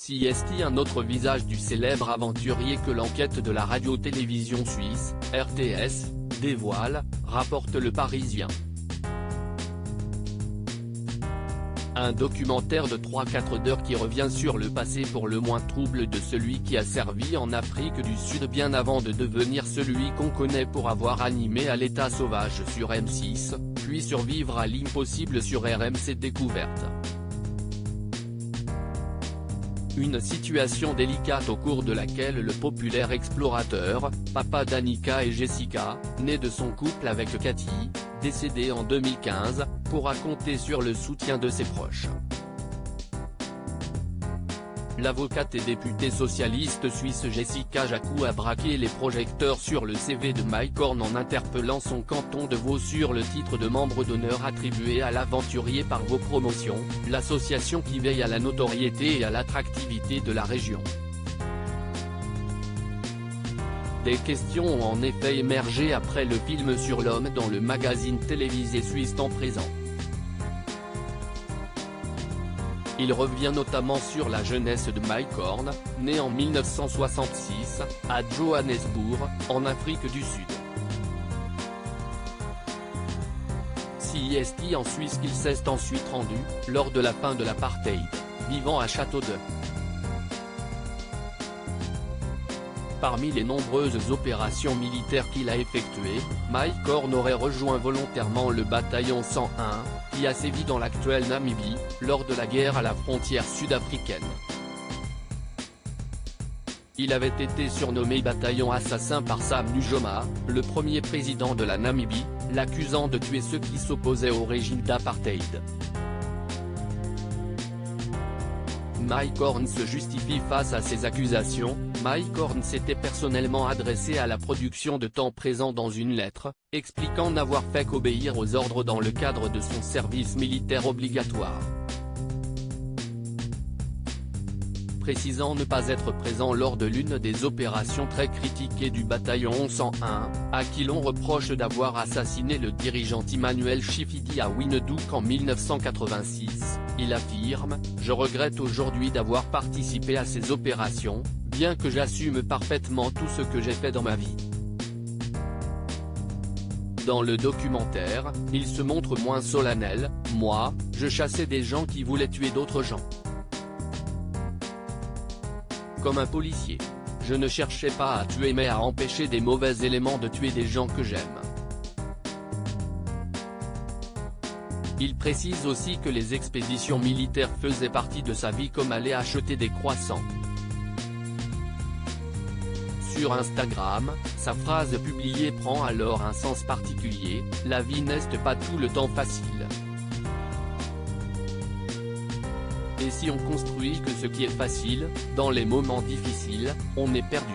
CST, un autre visage du célèbre aventurier que l'enquête de la radio-télévision suisse, RTS, dévoile, rapporte Le Parisien. Un documentaire de 3-4 heures qui revient sur le passé pour le moins trouble de celui qui a servi en Afrique du Sud bien avant de devenir celui qu'on connaît pour avoir animé À l'état sauvage sur M6, puis Survivre à l'impossible sur RMC Découverte. Une situation délicate au cours de laquelle le populaire explorateur, papa d'Annika et Jessica, né de son couple avec Cathy, décédée en 2015, pourra compter sur le soutien de ses proches. L'avocate et députée socialiste suisse Jessica Jacou a braqué les projecteurs sur le CV de Mike Horn en interpellant son canton de Vaud sur le titre de membre d'honneur attribué à l'aventurier par Vaud Promotion, l'association qui veille à la notoriété et à l'attractivité de la région. Des questions ont en effet émergé après le film sur l'homme dans le magazine télévisé suisse Temps Présent. Il revient notamment sur la jeunesse de Mike Horn, né en 1966, à Johannesburg, en Afrique du Sud. CST en Suisse qu'il s'est ensuite rendu, lors de la fin de l'apartheid, vivant à Château-d'Œuf. Parmi les nombreuses opérations militaires qu'il a effectuées, Mike Horn aurait rejoint volontairement le bataillon 101, qui a sévi dans l'actuelle Namibie, lors de la guerre à la frontière sud-africaine. Il avait été surnommé bataillon assassin par Sam Nujoma, le premier président de la Namibie, l'accusant de tuer ceux qui s'opposaient au régime d'apartheid. Mike Horn se justifie face à ces accusations. Mike Horn s'était personnellement adressé à la production de Temps Présent dans une lettre, expliquant n'avoir fait qu'obéir aux ordres dans le cadre de son service militaire obligatoire. Précisant ne pas être présent lors de l'une des opérations très critiquées du bataillon 101, à qui l'on reproche d'avoir assassiné le dirigeant Emmanuel Chifidi à Windhoek en 1986, il affirme « Je regrette aujourd'hui d'avoir participé à ces opérations, bien que j'assume parfaitement tout ce que j'ai fait dans ma vie ». Dans le documentaire, il se montre moins solennel « Moi, je chassais des gens qui voulaient tuer d'autres gens. Comme un policier. Je ne cherchais pas à tuer mais à empêcher des mauvais éléments de tuer des gens que j'aime. » Il précise aussi que les expéditions militaires faisaient partie de sa vie comme aller acheter des croissants. Sur Instagram, sa phrase publiée prend alors un sens particulier, « La vie n'est pas tout le temps facile. Et si on construit que ce qui est facile, dans les moments difficiles, on est perdu. »